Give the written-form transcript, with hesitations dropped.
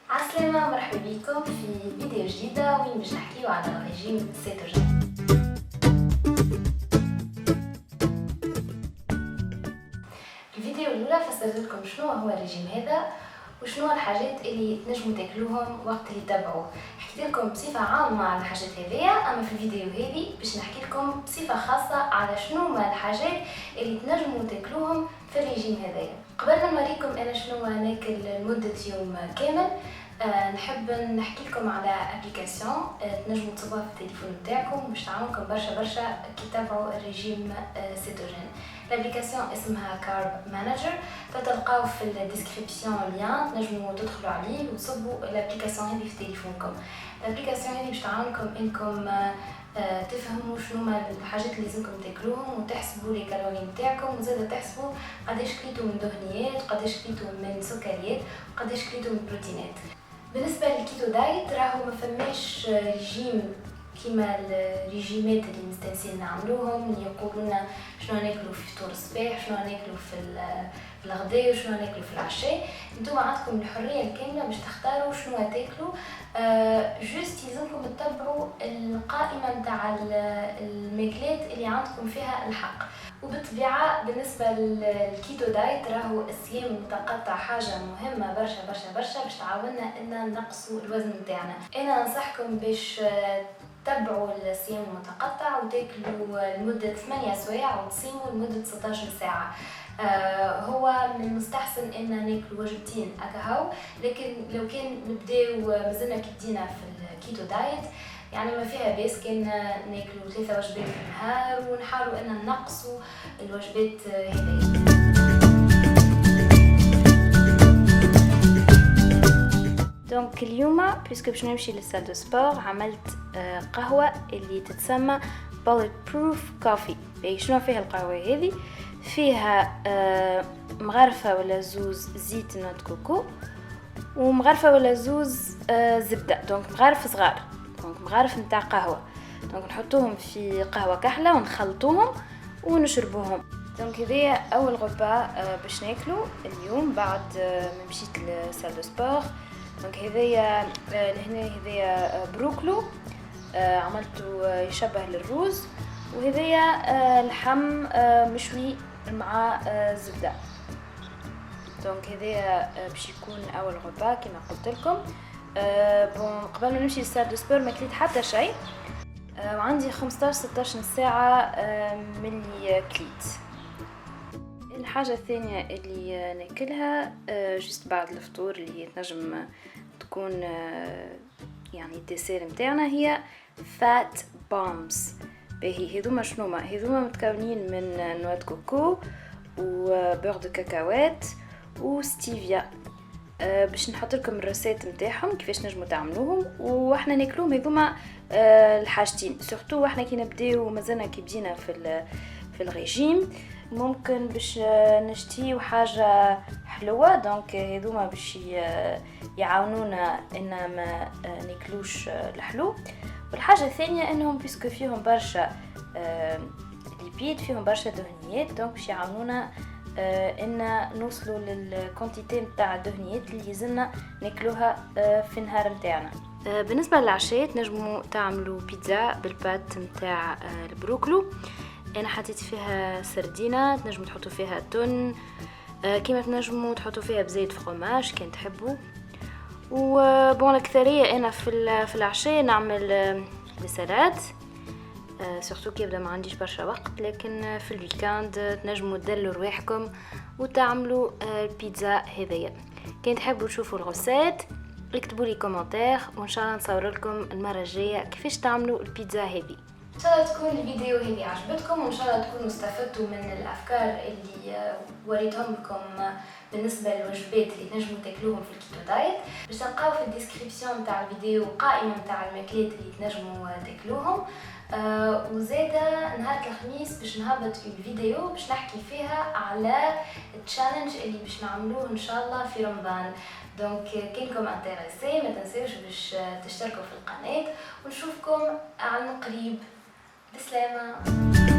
عسلامة، مرحبا بكم في فيديو جديدة وين باش نحكيو على الريجيم سيتوجين. في الفيديو الأولى فسرت لكم شنو هو الريجيم هذا وشنو الحاجات اللي تنجموا تاكلوهم وقت اللي تتبعوه. حكيت لكم بصفة عامة على الحاجات هذيا، أما في الفيديو هذه باش نحكي لكم بصفة خاصة على شنو ما الحاجات اللي تنجموا تاكلوهم في الريجيم هذايا. قبل ما نوريكم أنا شنو ناكل لمدة يوم كامل، نحب نحكي لكم على ابليكاسيون تنجموا تصبوها في التليفون نتاعكم باش تعاونكم برشا كي تتبعوا الريجيم سيتوجين. الابليكاسيون اسمها كارب مانجر، فتلقاو في الديسكريبسيون لين تنجموا تدخلوا عليه وتصبوا الابليكاسيون هذه في تليفونكم. الابليكاسيون هذه باش تعاونكم انكم تفهموا شنو ما الحاجات اللي لازمكم تاكلوهم وتحسبوا لي كالوري نتاعكم، وزاده تحسبوا قداش كليتوا من دهنيات وقداش كليتوا من سكريات وقداش كليتوا من بروتينات. بالنسبه للكيتو دايت راهو ما فماش ريجيم كيما الريجيمات اللي مستانسين نعملوهم اللي يقولوا لنا شنو ناكلوا في فطور الصباح، شنو ناكلوا في الغداء وشنو ناكلوا في العشاء. نتوما عندكم الحريه الكامله باش تختاروا شنو تاكلوا. جوست يلزمكم تتبعوا القائمه نتاع الماكلات اللي عندكم فيها الحق. وبالطبيعه بالنسبه للكيتو دايت راهو الصيام المتقطع حاجه مهمه برشا باش تعاوننا ان نقصوا الوزن نتاعنا. انا ننصحكم باش تتبعوا الصيام المتقطع وتاكلوا لمده 8 سوايع وتصيموا لمده 16 ساعه. هو من المستحسن ان ناكل وجبتين اكاهو، لكن لو كان نبداو مازلنا كي بدينا في الكيتو دايت يعني ما فيها باس كان ناكلوا 3 وجبات في النهار ونحاولوا ان نقصوا الوجبات هذه. دونك اليوم بيسكو باش نمشي للسال دو سبور عملت قهوه اللي تتسمى bullet proof coffee. شنو فيها القهوه هذه؟ فيها مغرفه ولا زوز زيت نوت كوكو ومغرفه ولا زوز زبده، دونك مغارف صغار، دونك مغارف نتاع قهوه. دونك نحطوهم في قهوه كحله ونخلطوهم ونشربوهم. دونك هذه اول غرفه باش ناكلو اليوم بعد ما مشيت للسال دو سبور. دونك هذايا لهنا هذايا بروكلو عملته يشبه للروز، وهذايا لحم مشوي مع زبده. دونك هذايا باش يكون اول غرفه كما قلت لكم. بون قبل ما نمشي للسال دو سبور ما كليت حتى شيء، وعندي 15-16 ساعه ملي كليت. الحاجه الثانيه اللي ناكلها جست بعد الفطور اللي تنجم تكون يعني الديسير نتاعنا هي فات بومبس. باهي هذوما شنوما؟ هذوما متكونين من نواه كوكو وبور دو كاكاوات وستيفيا. باش نحط لكم الريسيت نتاعهم كيفاش نجموا تعملوهم واحنا ناكلوهم هذوما الحاجتين. سورتو واحنا كي نبداو مازلنا كي بدينا في الريجيم ممكن باش نشتيو حاجه حلوه، دونك هذوما باش يعاونونا ان ما ناكلوش الحلو. والحاجه الثانيه انهم بيسكو فيهم برشا ليبيد، فيهم برشا دهنيات، دونك باش يعاونونا ان نوصلوا للكونتيتي نتاع الدهنيات اللي لازمنا ناكلوها في النهار نتاعنا. بالنسبه للعشاء تنجموا تعملوا بيتزا بالبات نتاع البروكلو. انا حطيت فيها سردينه، تنجموا تحطوا فيها تون كيما تنجموا تحطوا فيها بزيت فرomage كان تحبوا. وبون الاكثريه انا في العشاء نعمل سلطات، سورتو كي يبدا ما عنديش برشا وقت، لكن في الويكاند تنجموا تدلوا رواحكم وتعملوا البيتزا هذيا. كان تحبوا تشوفوا الغوسيت اكتبوا لي كومنتير وان شاء الله نصور لكم المره الجايه كيفاش تعملوا البيتزا هذه. ان شاء الله تكون الفيديو هذه عجبتكم وان شاء الله تكونوا استفدتوا من الافكار اللي وريتهم لكم بالنسبه للوجبات اللي تنجموا تاكلوهم في الكيتو دايت. باش تلقاو في الديسكريبسيون تاع الفيديو قائمه تاع الماكلات اللي تنجموا تاكلوهم. وزاده نهار الخميس باش نهبط في الفيديو باش نحكي فيها على التشالنج اللي باش نعملوه ان شاء الله في رمضان. دونك كينكم انتريسي ما تنساوش باش تشتركوا في القناه ونشوفكم عن قريب. بسلامة.